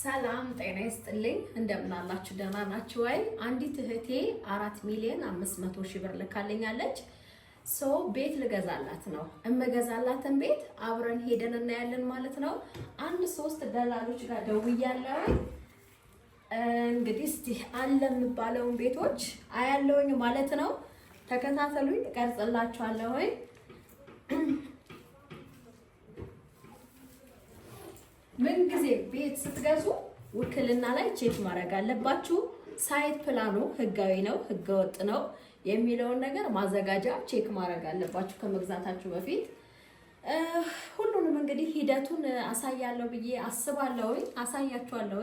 ሰላም ጤና ይስጥልኝ እንደምን አላችሁ ደህና ናችሁ ወይ? አንዲት እህቴ 4,500,000 ብር ልካልኛለች። ቤት ልገዛላት ነው። እመገዛላትን ቤት አብረን ሄደን እናያለን ማለት ነው። አንድ 3 ደላሎች ጋር ደውያለሁ። እንግዲህ እስቲ አለ የሚባለውን ቤቶች አያለውኝ ማለት ነው። ተከታተሉኝ፣ እቀርጽላችኋለሁ። ምን ጊዜ ቤት ስትገዙ ውክልና ላይ ቼክ ማድረግ አለባችሁ። ሳይት ፕላኑ ህጋዊ ነው ህገወጥ ነው የሚለውን ነገር ማዘጋጃ ቼክ ማድረግ አለባችሁ ከመግዛታችሁ በፊት። ሁሉንም እንግዲህ ሂደቱን አሳያለሁ ብዬ አስባለሁ፣ አሳያችኋለሁ።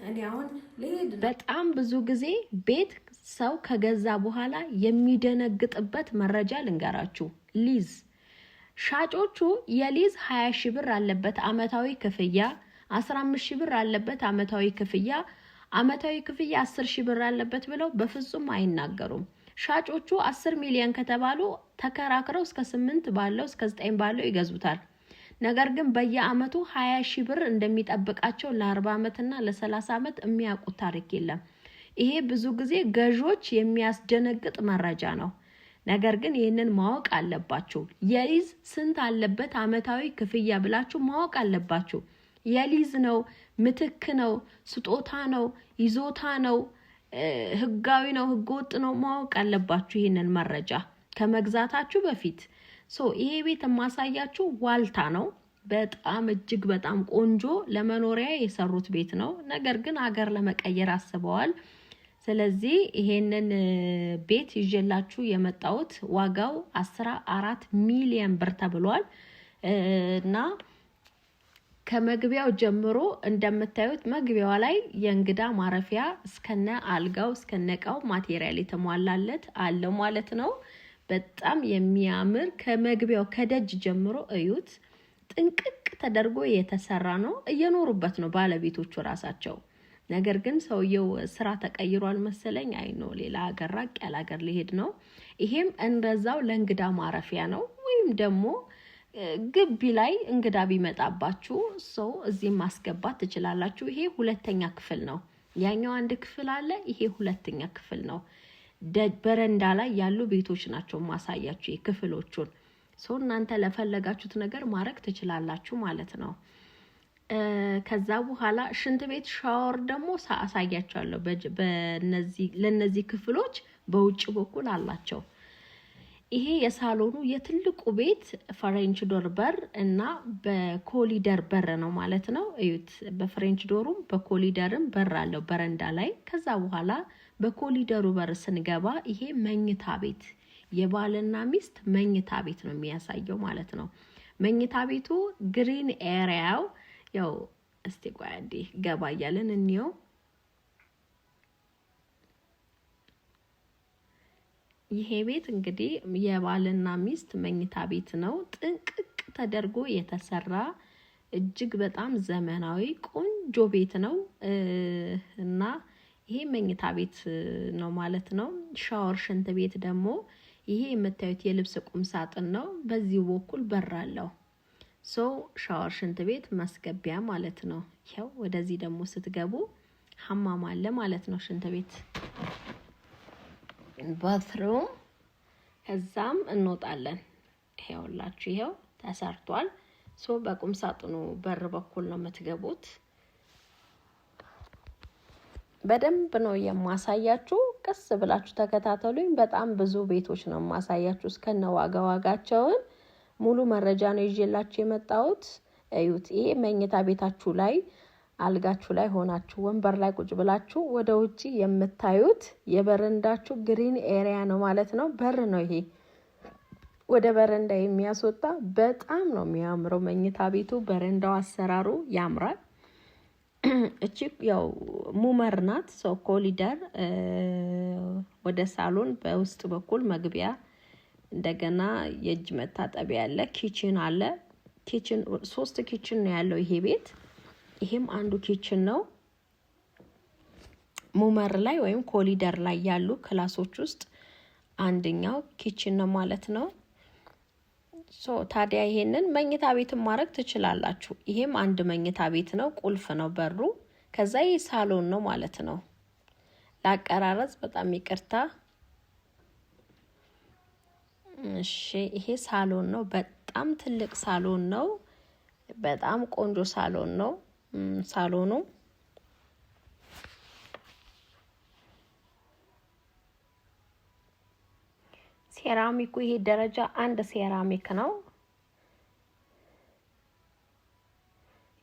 እኔ አሁን ልሄድ። በጣም ብዙ ጊዜ ቤት ሰው ከገዛ በኋላ የሚደነግጥበት መረጃ ልንገራችሁ። ሊዝ ሻጮቹ የሊዝ 20,000 ብር አለበት አመታዊ ክፍያ፣ 15,000 ብር አለበት አመታዊ ክፍያ፣ 10,000 ብር አለበት ብለው በፍጹም አይናገሩም። ሻጮቹ 10 ሚሊዮን ከተባሉ ተከራክረው እስከ 8 ባለው እስከ 9 ባለው ይገዙታል። ነገር ግን በየአመቱ 20,000 ብር እንደሚጠብቃቸው ለ40 አመትና ለ30 አመት የሚያውቁት ታሪክ የለም። ይሄ ብዙ ጊዜ ገዦች የሚያስደነግጥ መረጃ ነው። ነገር ግን ይሄንን ማወቅ አለባችሁ። የሊዝ ስንት አለበት አመታዊ ክፍያ ብላችሁ ማወቅ አለባችሁ። የሊዝ ነው፣ ምትክ ነው፣ ስጦታ ነው፣ ይዞታ ነው፣ ህጋዊ ነው፣ ህገወጥ ነው ማወቅ አለባችሁ። ይሄንን መረጃ ከመግዛታችሁ በፊት ይሄ ቤት የማሳያችሁ ዋልታ ነው። በጣም እጅግ በጣም ቆንጆ ለመኖሪያ የሰሩት ቤት ነው። ነገር ግን ሀገር ለመቀየር አስበዋል። ስለዚህ ይሄንን ቤት ይዤላችሁ የመጣሁት ዋጋው 14 ሚሊዮን ብር ተብሏል እና ከመግቢያው ጀምሮ እንደምታዩት መግቢያው ላይ የእንግዳ ማረፊያ እስከነ አልጋው እስከነቃው ማቴሪያል የተሟላለት አለው ማለት ነው። በጣም የሚያምር ከመግቢያው ከደጅ ጀምሮ እዩት። ጥንቅቅ ተደርጎ የተሰራ ነው። እየኖሩበት ነው ባለቤቶቹ ራሳቸው። ነገር ግን ሰውየው ስራ ተቀይሯል መሰለኝ። አይኖ ሌላ ሀገር ራቅ ያለ ሀገር ሊሄድ ነው። ይሄም እንደዛው ለእንግዳ ማረፊያ ነው። ወይም ደግሞ ግቢ ላይ እንግዳ ቢመጣባችሁ እዚህ ማስገባት ትችላላችሁ። ይሄ ሁለተኛ ክፍል ነው። ያኛው አንድ ክፍል አለ፣ ይሄ ሁለተኛ ክፍል ነው። በረንዳ ላይ ያሉ ቤቶች ናቸው ማሳያችሁ የክፍሎቹን። እናንተ ለፈለጋችሁት ነገር ማድረግ ትችላላችሁ ማለት ነው። ከዛ በኋላ ሽንት ቤት ሻወር ደግሞ አሳያችኋለሁ። ለነዚህ ክፍሎች በውጭ በኩል አላቸው። ይሄ የሳሎኑ የትልቁ ቤት ፍሬንች ዶር በር እና በኮሊደር በር ነው ማለት ነው። እዩት። በፍሬንች ዶሩም በኮሊደርም በር አለው በረንዳ ላይ። ከዛ በኋላ በኮሊደሩ በር ስንገባ ይሄ መኝታ ቤት የባልና ሚስት መኝታ ቤት ነው የሚያሳየው ማለት ነው። መኝታ ቤቱ ግሪን ኤሪያው ያው እስቲ ቆይ አንዴ ገባ እያለን እንየው። ይሄ ቤት እንግዲህ የባልና ሚስት መኝታ ቤት ነው። ጥንቅቅ ተደርጎ የተሰራ እጅግ በጣም ዘመናዊ ቆንጆ ቤት ነው እና ይሄ መኝታ ቤት ነው ማለት ነው። ሻወር ሽንት ቤት ደግሞ ይሄ የምታዩት የልብስ ቁም ሳጥን ነው። በዚህ በኩል በር አለው። ሻወር ሽንት ቤት ማስገቢያ ማለት ነው። ይሄው ወደዚህ ደግሞ ስትገቡ ሐማም አለ ማለት ነው። ሽንት ቤት ባትሩም ከዛም እንወጣለን። ይሄውላችሁ ይሄው ተሰርቷል። በቁም ሳጥኑ በር በኩል ነው የምትገቡት። በደንብ ነው የማሳያችሁ። ቀስ ብላችሁ ተከታተሉኝ። በጣም ብዙ ቤቶች ነው የማሳያችሁ እስከነ ዋጋቸውን ሙሉ መረጃ ነው ይዤላችሁ የመጣሁት። እዩት። ይሄ መኝታ ቤታችሁ ላይ አልጋችሁ ላይ ሆናችሁ ወንበር ላይ ቁጭ ብላችሁ ወደ ውጪ የምታዩት የበረንዳችሁ ግሪን ኤሪያ ነው ማለት ነው። በር ነው ይሄ ወደ በረንዳ የሚያስወጣ። በጣም ነው የሚያምረው መኝታ ቤቱ። በረንዳው አሰራሩ ያምራል። እቺ ያው ሙመር ናት። ኮሊደር ወደ ሳሎን በውስጥ በኩል መግቢያ፣ እንደገና የእጅ መታጠቢያ አለ፣ ኪችን አለ። ኪችን 3 ኪችን ነው ያለው ይሄ ቤት። ይሄም አንዱ ኪችን ነው። ሙመር ላይ ወይም ኮሊደር ላይ ያሉ ክላሶች ውስጥ አንደኛው ኪችን ነው ማለት ነው። ታዲያ ይሄንን መኝታ ቤት ማድረግ ትችላላችሁ። ይሄም አንድ መኝታ ቤት ነው፣ ቁልፍ ነው በሩ። ከዛ ይሄ ሳሎን ነው ማለት ነው። ላቀራረጽ በጣም ይቅርታ። እሺ ይሄ ሳሎን ነው፣ በጣም ትልቅ ሳሎን ነው። በጣም ቆንጆ ሳሎን ነው ሳሎኑ። ሴራሚኩ ይሄ ደረጃ 1 ሴራሚክ ነው።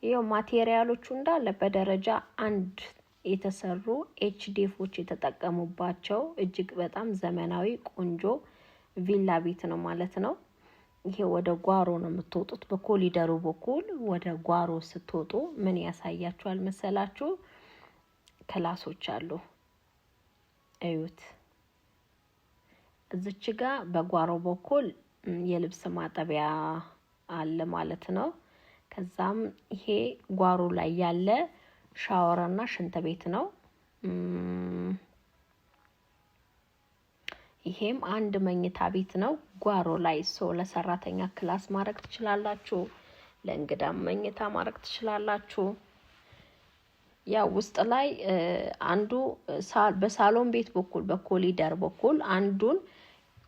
ይሄው ማቴሪያሎቹ እንዳለ በደረጃ 1 የተሰሩ ኤችዲኤፎች የተጠቀሙባቸው እጅግ በጣም ዘመናዊ ቆንጆ ቪላ ቤት ነው ማለት ነው። ይሄ ወደ ጓሮ ነው የምትወጡት። በኮሊደሩ በኩል ወደ ጓሮ ስትወጡ ምን ያሳያችኋል መሰላችሁ? ክላሶች አሉ። እዩት። እዚች ጋር በጓሮ በኩል የልብስ ማጠቢያ አለ ማለት ነው። ከዛም ይሄ ጓሮ ላይ ያለ ሻወርና ሽንት ቤት ነው። ይሄም አንድ መኝታ ቤት ነው። ጓሮ ላይ ለሰራተኛ ክላስ ማድረግ ትችላላችሁ። ለእንግዳም መኝታ ማድረግ ትችላላችሁ። ያው ውስጥ ላይ አንዱ በሳሎን ቤት በኩል በኮሊደር በኩል አንዱን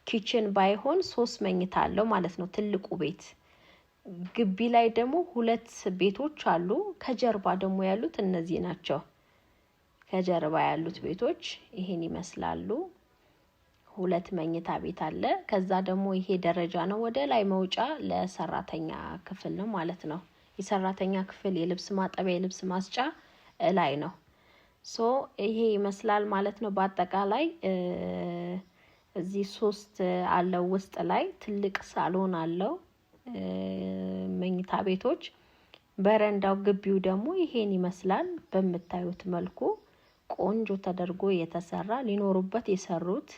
ኪችን ባይሆን 3 መኝታ አለው ማለት ነው ትልቁ ቤት። ግቢ ላይ ደግሞ 2 ቤቶች አሉ። ከጀርባ ደግሞ ያሉት እነዚህ ናቸው። ከጀርባ ያሉት ቤቶች ይሄን ይመስላሉ። 2 መኝታ ቤት አለ። ከዛ ደግሞ ይሄ ደረጃ ነው ወደ ላይ መውጫ ለሰራተኛ ክፍል ነው ማለት ነው። የሰራተኛ ክፍል የልብስ ማጠቢያ የልብስ ማስጫ ላይ ነው። ይሄ ይመስላል ማለት ነው። በአጠቃላይ እዚህ 3 አለው። ውስጥ ላይ ትልቅ ሳሎን አለው። መኝታ ቤቶች በረንዳው ግቢው ደግሞ ይሄን ይመስላል። በምታዩት መልኩ ቆንጆ ተደርጎ የተሰራ ሊኖሩበት የሰሩት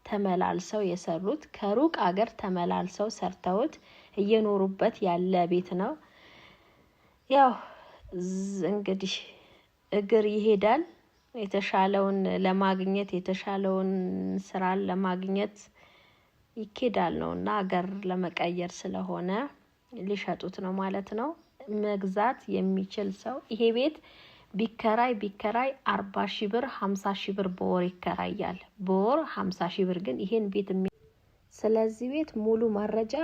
ተመላልሰው የሰሩት ከሩቅ አገር ተመላልሰው ሰርተውት እየኖሩበት ያለ ቤት ነው። ያው እንግዲህ እግር ይሄዳል የተሻለውን ለማግኘት የተሻለውን ስራ ለማግኘት ይኬዳል ነውና አገር ለመቀየር ስለሆነ ሊሸጡት ነው ማለት ነው። መግዛት የሚችል ሰው ይሄ ቤት ቢከራይ 40,000 ብር 50,000 ብር በወር ይከራያል። በወር 50,000 ብር ግን ይሄን ቤት ስለዚህ ቤት ሙሉ መረጃ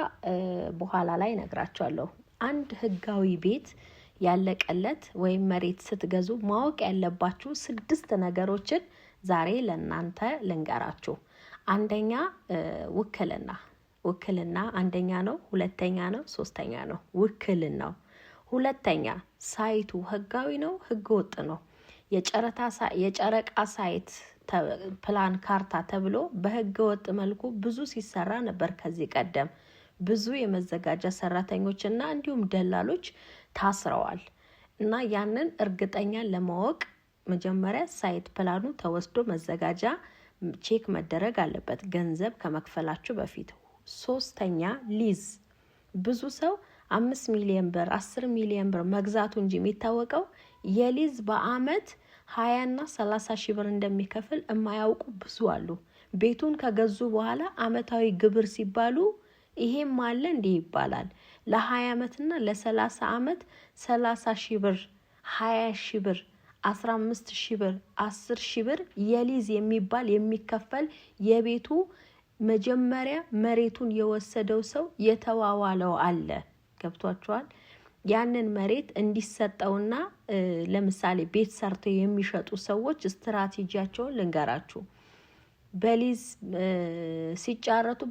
በኋላ ላይ ነግራችኋለሁ። አንድ ህጋዊ ቤት ያለቀለት ወይም መሬት ስትገዙ ማወቅ ያለባችሁ 6 ነገሮችን ዛሬ ለእናንተ ልንገራችሁ። አንደኛ ውክልና አንደኛ ነው። ሁለተኛ ነው። ሶስተኛ ነው ውክልናው። ሁለተኛ ሳይቱ ህጋዊ ነው ህገወጥ ነው። የጨረቃ ሳይት ፕላን ካርታ ተብሎ በህገወጥ መልኩ ብዙ ሲሰራ ነበር ከዚህ ቀደም። ብዙ የመዘጋጃ ሰራተኞችና እንዲሁም ደላሎች ታስረዋል። እና ያንን እርግጠኛ ለማወቅ መጀመሪያ ሳይት ፕላኑ ተወስዶ መዘጋጃ ቼክ መደረግ አለበት ገንዘብ ከመክፈላችሁ በፊት። ሶስተኛ ሊዝ። ብዙ ሰው 5 ሚሊዮን ብር 10 ሚሊዮን ብር መግዛቱ እንጂ የሚታወቀው የሊዝ በአመት 20 እና 30 ሺህ ብር እንደሚከፍል የማያውቁ ብዙ አሉ። ቤቱን ከገዙ በኋላ አመታዊ ግብር ሲባሉ ይሄም አለ እንዴ ይባላል። ለ20 አመትና ለ30 አመት 30 ሺህ ብር 20 ሺህ ብር 15 ሺህ ብር 10 ሺህ ብር የሊዝ የሚባል የሚከፈል የቤቱ መጀመሪያ መሬቱን የወሰደው ሰው የተዋዋለው አለ። ገብቷችኋል? ያንን መሬት እንዲሰጠውና ለምሳሌ ቤት ሰርተው የሚሸጡ ሰዎች ስትራቴጂያቸውን ልንገራችሁ። በሊዝ ሲጫረቱ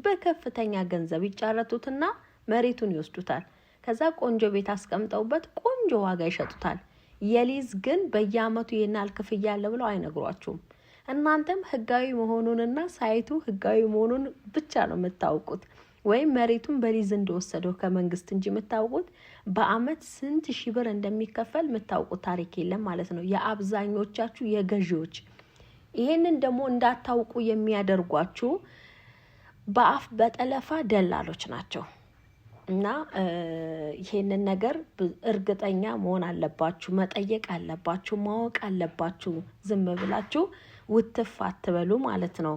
በከፍተኛ ገንዘብ ይጫረቱትና መሬቱን ይወስዱታል። ከዛ ቆንጆ ቤት አስቀምጠውበት ቆንጆ ዋጋ ይሸጡታል። የሊዝ ግን በየአመቱ የናል ክፍያ አለ ብለው አይነግሯችሁም። እናንተም ህጋዊ መሆኑንና ሳይቱ ህጋዊ መሆኑን ብቻ ነው የምታውቁት። ወይም መሬቱን በሊዝ እንደወሰደው ከመንግስት እንጂ የምታውቁት በአመት ስንት ሺህ ብር እንደሚከፈል የምታውቁት ታሪክ የለም ማለት ነው። የአብዛኞቻችሁ የገዢዎች ይሄንን ደግሞ እንዳታውቁ የሚያደርጓችሁ በአፍ በጠለፋ ደላሎች ናቸው። እና ይሄንን ነገር እርግጠኛ መሆን አለባችሁ፣ መጠየቅ አለባችሁ፣ ማወቅ አለባችሁ። ዝም ብላችሁ ውትፍ አትበሉ ማለት ነው።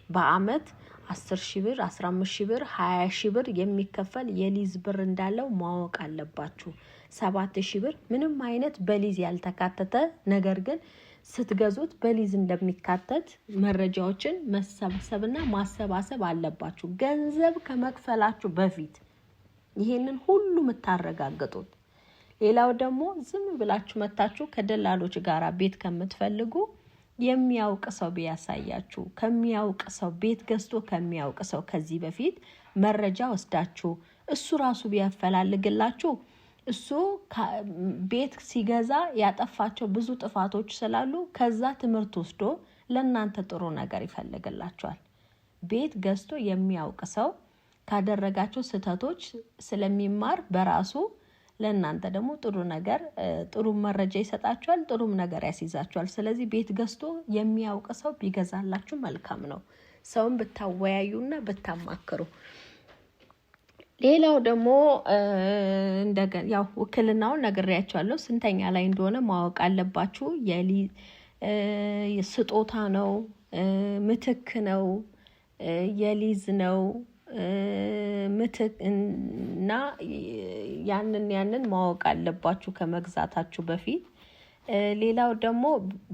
በአመት 10,000 ብር 15,000 ብር 20,000 ብር የሚከፈል የሊዝ ብር እንዳለው ማወቅ አለባችሁ። 7,000 ብር ምንም አይነት በሊዝ ያልተካተተ ነገር ግን ስትገዙት በሊዝ እንደሚካተት መረጃዎችን መሰብሰብና ማሰባሰብ አለባችሁ ገንዘብ ከመክፈላችሁ በፊት ይሄንን ሁሉ የምታረጋግጡት። ሌላው ደግሞ ዝም ብላችሁ መታችሁ ከደላሎች ጋራ ቤት ከምትፈልጉ የሚያውቅ ሰው ቢያሳያችሁ ከሚያውቅ ሰው ቤት ገዝቶ ከሚያውቅ ሰው ከዚህ በፊት መረጃ ወስዳችሁ እሱ ራሱ ቢያፈላልግላችሁ እሱ ቤት ሲገዛ ያጠፋቸው ብዙ ጥፋቶች ስላሉ ከዛ ትምህርት ወስዶ ለእናንተ ጥሩ ነገር ይፈልግላችኋል። ቤት ገዝቶ የሚያውቅ ሰው ካደረጋቸው ስህተቶች ስለሚማር በራሱ ለእናንተ ደግሞ ጥሩ ነገር ጥሩ መረጃ ይሰጣችኋል፣ ጥሩም ነገር ያስይዛችኋል። ስለዚህ ቤት ገዝቶ የሚያውቅ ሰው ቢገዛላችሁ መልካም ነው፣ ሰውን ብታወያዩና ብታማክሩ። ሌላው ደግሞ እንደገና ያው ውክልናውን ነግሬያችኋለሁ፣ ስንተኛ ላይ እንደሆነ ማወቅ አለባችሁ። ስጦታ ነው፣ ምትክ ነው፣ የሊዝ ነው ምትክና ያንን ማወቅ አለባችሁ ከመግዛታችሁ በፊት። ሌላው ደግሞ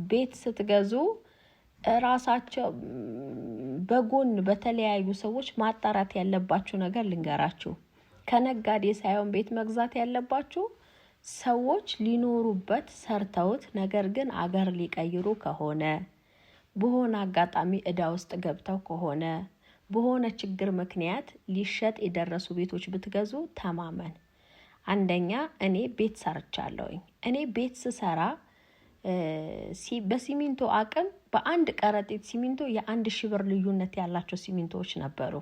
ቤት ስትገዙ ራሳቸው በጎን በተለያዩ ሰዎች ማጣራት ያለባችሁ ነገር ልንገራችሁ። ከነጋዴ ሳይሆን ቤት መግዛት ያለባችሁ ሰዎች ሊኖሩበት ሰርተውት ነገር ግን አገር ሊቀይሩ ከሆነ በሆነ አጋጣሚ እዳ ውስጥ ገብተው ከሆነ በሆነ ችግር ምክንያት ሊሸጥ የደረሱ ቤቶች ብትገዙ ተማመን። አንደኛ እኔ ቤት ሰርቻለሁኝ። እኔ ቤት ስሰራ በሲሚንቶ አቅም በአንድ ቀረጢት ሲሚንቶ የ1,000 ብር ልዩነት ያላቸው ሲሚንቶዎች ነበሩ።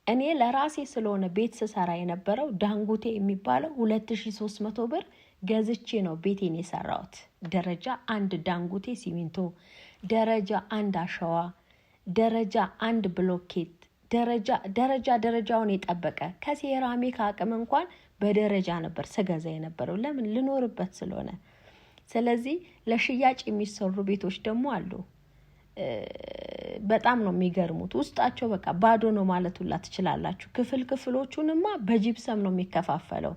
እኔ ለራሴ ስለሆነ ቤት ስሰራ የነበረው ዳንጉቴ የሚባለው 2,300 ብር ገዝቼ ነው ቤቴን የሰራሁት። ደረጃ 1 ዳንጉቴ ሲሚንቶ፣ ደረጃ 1 አሸዋ፣ ደረጃ 1 ብሎኬት፣ ደረጃውን የጠበቀ ከሴራሚክ አቅም እንኳን በደረጃ ነበር ስገዛ የነበረው። ለምን? ልኖርበት ስለሆነ። ስለዚህ ለሽያጭ የሚሰሩ ቤቶች ደግሞ አሉ። በጣም ነው የሚገርሙት። ውስጣቸው በቃ ባዶ ነው ማለት ሁላ ትችላላችሁ። ክፍሎቹንማ በጂፕሰም ነው የሚከፋፈለው።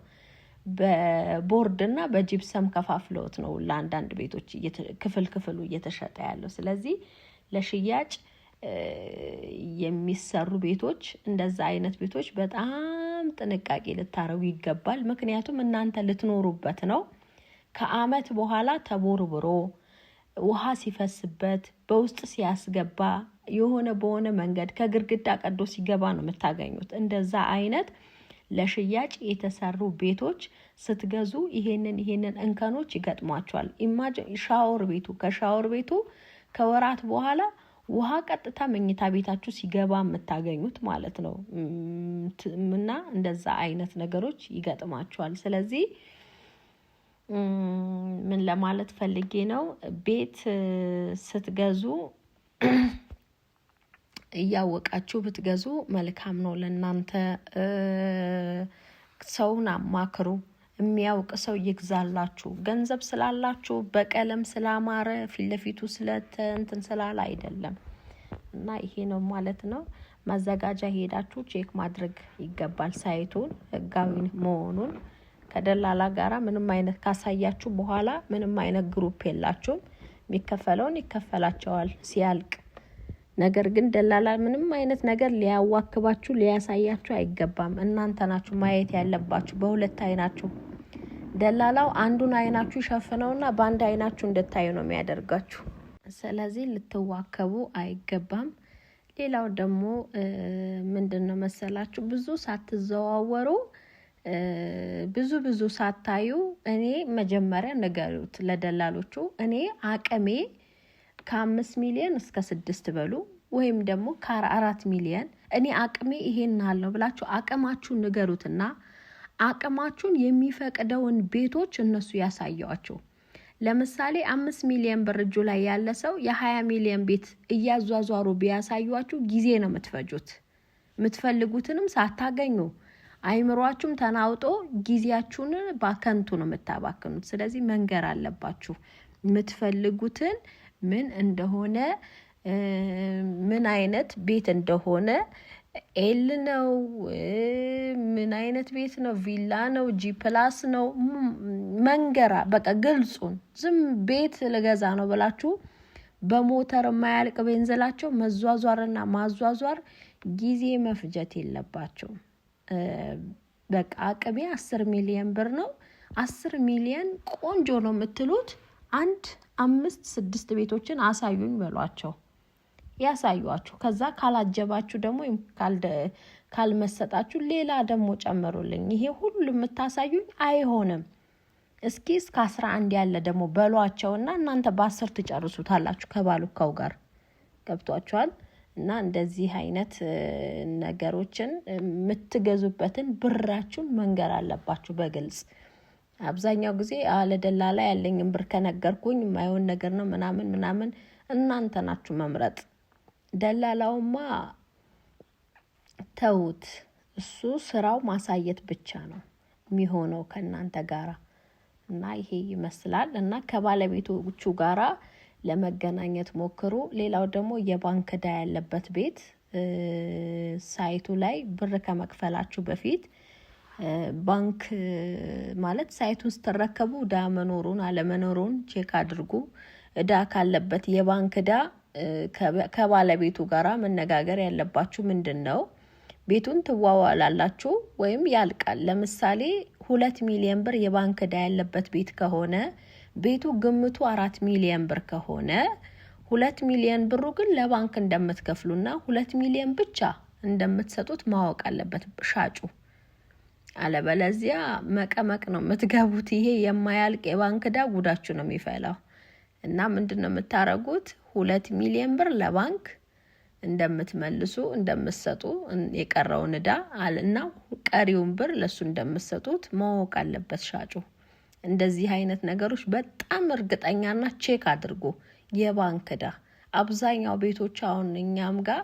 በቦርድና በጂፕሰም ከፋፍለውት ነው ለአንዳንድ ቤቶች ክፍሉ እየተሸጠ ያለው። ስለዚህ ለሽያጭ የሚሰሩ ቤቶች እንደዛ አይነት ቤቶች በጣም ጥንቃቄ ልታረጉ ይገባል። ምክንያቱም እናንተ ልትኖሩበት ነው። ከአመት በኋላ ተቦርብሮ ውሃ ሲፈስበት በውስጥ ሲያስገባ የሆነ በሆነ መንገድ ከግርግዳ ቀዶ ሲገባ ነው የምታገኙት። እንደዛ አይነት ለሽያጭ የተሰሩ ቤቶች ስትገዙ ይሄንን እንከኖች ይገጥሟቸዋል። ኢማጂን ከሻወር ቤቱ ከወራት በኋላ ውሃ ቀጥታ መኝታ ቤታችሁ ሲገባ የምታገኙት ማለት ነው። እና እንደዛ አይነት ነገሮች ይገጥማቸዋል። ስለዚህ ምን ለማለት ፈልጌ ነው፣ ቤት ስትገዙ እያወቃችሁ ብትገዙ መልካም ነው ለእናንተ። ሰውን አማክሩ፣ የሚያውቅ ሰው ይግዛላችሁ። ገንዘብ ስላላችሁ በቀለም ስላማረ ፊት ለፊቱ እንትን ስላለ አይደለም። እና ይሄ ነው ማለት ነው። መዘጋጃ ሄዳችሁ ቼክ ማድረግ ይገባል ሳይቱን ህጋዊ መሆኑን። ከደላላ ጋራ ምንም አይነት ካሳያችሁ በኋላ ምንም አይነት ግሩፕ የላችሁም። የሚከፈለውን ይከፈላቸዋል ሲያልቅ። ነገር ግን ደላላ ምንም አይነት ነገር ሊያዋክባችሁ ሊያሳያችሁ አይገባም። እናንተ ናችሁ ማየት ያለባችሁ በሁለት አይናችሁ። ደላላው አንዱን አይናችሁ ሸፍነውና በአንድ አይናችሁ እንድታዩ ነው የሚያደርጋችሁ። ስለዚህ ልትዋከቡ አይገባም። ሌላው ደግሞ ምንድነው መሰላችሁ፣ ብዙ ሳትዘዋወሩ ብዙ ሳታዩ እኔ መጀመሪያ ንገሩት ለደላሎቹ። እኔ አቅሜ ከ5 ሚሊዮን እስከ 6 በሉ ወይም ደግሞ ከ4 ሚሊዮን እኔ አቅሜ ይሄን አለው ብላችሁ አቅማችሁን ንገሩትና አቅማችሁን የሚፈቅደውን ቤቶች እነሱ ያሳያቸው። ለምሳሌ 5 ሚሊዮን ብር እጁ ላይ ያለ ሰው የ20 ሚሊዮን ቤት እያዟዟሩ ቢያሳዩአችሁ ጊዜ ነው የምትፈጁት። የምትፈልጉትንም ሳታገኙ አይምሯችሁም ተናውጦ ጊዜያችሁን ባከንቱ ነው የምታባክኑት። ስለዚህ መንገር አለባችሁ የምትፈልጉትን ምን እንደሆነ ምን አይነት ቤት እንደሆነ ኤል ነው ምን አይነት ቤት ነው ቪላ ነው ጂ ፕላስ ነው መንገራ በቃ ግልጹን ዝም ቤት ለገዛ ነው ብላችሁ በሞተር ማያልቅ ቤንዘላቸው መዟዟርና ማዟዟር ጊዜ መፍጀት የለባቸው በቃ አቅቤ 10 ሚሊዮን ብር ነው 10 ሚሊዮን ቆንጆ ነው የምትሉት 1 5 6 ቤቶችን አሳዩኝ በሏቸው ያሳዩአችሁ ከዛ ካላጀባችሁ ደግሞ ካልመሰጣችሁ ሌላ ደግሞ ጨምሩልኝ ይሄ ሁሉ የምታሳዩኝ አይሆንም እስኪ እስከ 11 ያለ ደግሞ በሏቸውና እናንተ በ10 ትጨርሱታላችሁ ከባሉካው ጋር ገብቷችኋል እና እንደዚህ አይነት ነገሮችን የምትገዙበትን ብራችሁን መንገር አለባችሁ በግልጽ አብዛኛው ጊዜ ለደላላ ያለኝን ብር ከነገርኩኝ ማይሆን ነገር ነው ምናምን እናንተ ናችሁ መምረጥ ደላላውማ ተውት እሱ ስራው ማሳየት ብቻ ነው የሚሆነው ከናንተ ጋራ እና ይሄ ይመስላል እና ከባለቤቶቹ ጋራ ለመገናኘት ሞክሩ ሌላው ደግሞ የባንክ ዕዳ ያለበት ቤት ሳይቱ ላይ ብር ከመክፈላችሁ በፊት ባንክ ማለት ሳይቱን ስትረከቡ ዕዳ መኖሩን አለመኖሩን ቼክ አድርጉ ዕዳ ካለበት የባንክ ዕዳ ከባለቤቱ ጋራ መነጋገር ያለባችሁ ምንድነው ቤቱን ትዋዋላላችሁ ወይም ያልቃል ለምሳሌ 2 ሚሊዮን ብር የባንክ ዕዳ ያለበት ቤት ከሆነ ቤቱ ግምቱ 4 ሚሊዮን ብር ከሆነ 2 ሚሊዮን ብሩ ግን ለባንክ እንደምትከፍሉና 2 ሚሊዮን ብቻ እንደምትሰጡት ማወቅ አለበት ሻጩ አለበለዚያ መቀመቅ ነው የምትገቡት ይሄ የማያልቅ የባንክ ዕዳ ጉዳችሁ ነው የሚፈላው እና ምንድነው የምታረጉት 2 ሚሊዮን ብር ለባንክ እንደምትመልሱ እንደምትሰጡ የቀረውን ዕዳ አለና ቀሪውን ብር ለሱ እንደምትሰጡት ማወቅ አለበት ሻጩ እንደዚህ አይነት ነገሮች በጣም እርግጠኛና ቼክ አድርጉ የባንክ ዕዳ አብዛኛው ቤቶች አሁን እኛም ጋር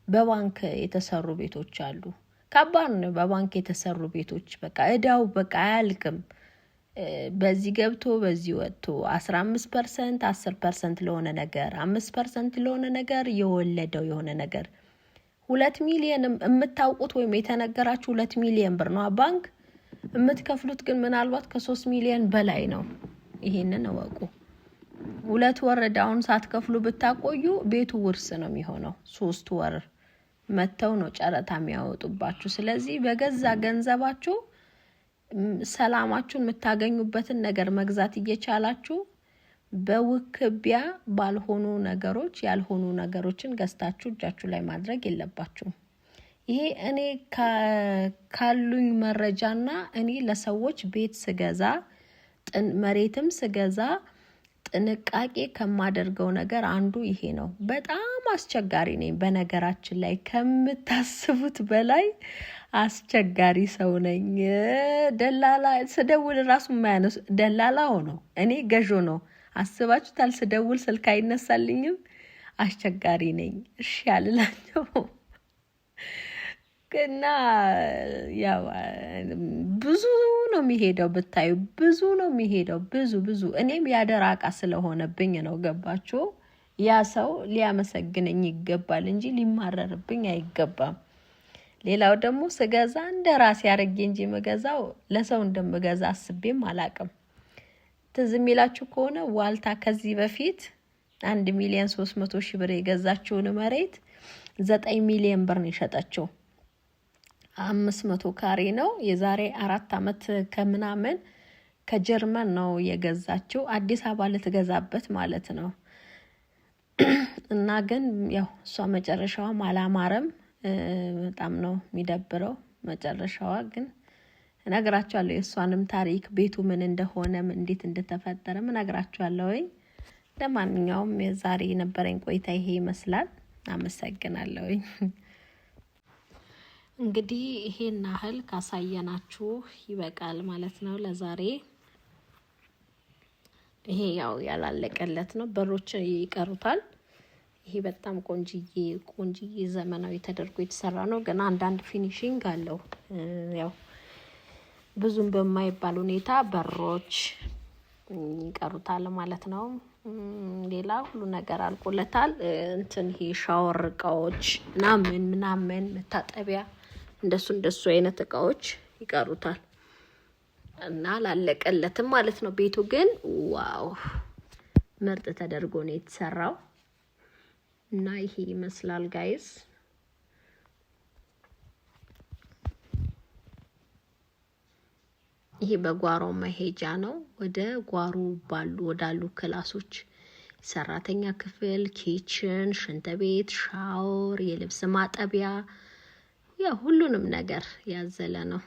በባንክ የተሰሩ ቤቶች አሉ ከባድ ነው በባንክ የተሰሩ ቤቶች በቃ ዕዳው በቃ አያልቅም በዚህ ገብቶ በዚህ ወጥቶ 15% 10% ለሆነ ነገር 5% ለሆነ ነገር የወለደው የሆነ ነገር 2 ሚሊዮን የምታውቁት ወይም የተነገራችሁ 2 ሚሊዮን ብር ነው ባንክ የምትከፍሉት ግን ምናልባት ከ3 ሚሊዮን በላይ ነው ይሄንን ወቁ 2 ወር ዳውን ሳትከፍሉ ብታቆዩ ቤቱ ውርስ ነው የሚሆነው 3 ወር መተው ነው ጨረታ የሚያወጡባችሁ ስለዚህ በገዛ ገንዘባችሁ ሰላማችሁን የምታገኙበትን ነገር መግዛት እየቻላችሁ በውክቢያ ባልሆኑ ነገሮች ያልሆኑ ነገሮችን ገዝታችሁ እጃችሁ ላይ ማድረግ የለባችሁም ይሄ እኔ ካሉኝ መረጃና እኔ ለሰዎች ቤት ስገዛ መሬትም ስገዛ ጥንቃቄ ከማደርገው ነገር አንዱ ይሄ ነው በጣም አስቸጋሪ ነኝ በነገራችን ላይ ከምታስቡት በላይ አስቸጋሪ ሰው ነኝ ደላላ ስደውል ራሱ ማያነሱ ደላላው ነው እኔ ገዦ ነው አስባችሁታል ስደውል ስልክ አይነሳልኝም አስቸጋሪ ነኝ እሺ ያልላችሁ እና ያው ብዙ ነው የሚሄደው ብታዩ ብዙ ነው የሚሄደው ብዙ እኔም ያደራቃ ስለሆነብኝ ነው ገባችሁ ያ ሰው ሊያመሰግነኝ ይገባል እንጂ ሊማረርብኝ አይገባም ሌላው ደግሞ ስገዛ እንደራስ ያረጋኝ እንጂ መገዛው ለሰው እንደምገዛ አስቤም አላቅም ተዝሚላችሁ ከሆነ ዋልታ ከዚህ በፊት 1 ሚሊዮን 300 ሺህ ብር የገዛችውን መሬት 9 ሚሊዮን ብር ነው የሸጠችው 500 ካሬ ነው የዛሬ 4 አመት ከምናምን ከጀርመን ነው የገዛችው አዲስ አበባ ልትገዛበት ማለት ነው እና ግን ያው እሷ መጨረሻው አላማረም በጣም ነው የሚደብረው መጨረሻዋ ግን እነግራችኋለሁ የሷንም ታሪክ ቤቱ ምን እንደሆነ እንዴት እንደተፈጠረ እነግራችኋለሁ ለማንኛውም የዛሬ የነበረኝ ቆይታ ይሄ ይመስላል አመሰግናለሁ እንግዲህ ይሄን ያህል ካሳየናችሁ ይበቃል ማለት ነው ለዛሬ ይሄ ያው ያላለቀለት ነው በሮች ይቀሩታል ይሄ በጣም ቆንጂዬ ዘመናዊ ተደርጎ የተሰራ ነው ግን አንዳንድ ፊኒሺንግ አለው ያው ብዙም በማይባል ሁኔታ በሮች ይቀሩታል ማለት ነው። ሌላ ሁሉ ነገር አልቆለታል። እንትን ይሄ ሻወር እቃዎች ምናምን መታጠቢያ እንደሱ አይነት እቃዎች ይቀሩታል እና ላለቀለትም ማለት ነው። ቤቱ ግን ዋው ምርጥ ተደርጎ ነው የተሰራው እና ይሄ ይመስላል ጋይስ። ይሄ በጓሮ መሄጃ ነው። ወደ ጓሮ ወዳሉ ክላሶች ሰራተኛ ክፍል፣ ኪችን፣ ሽንት ቤት፣ ሻወር፣ የልብስ ማጠቢያ ሁሉንም ነገር ያዘለ ነው።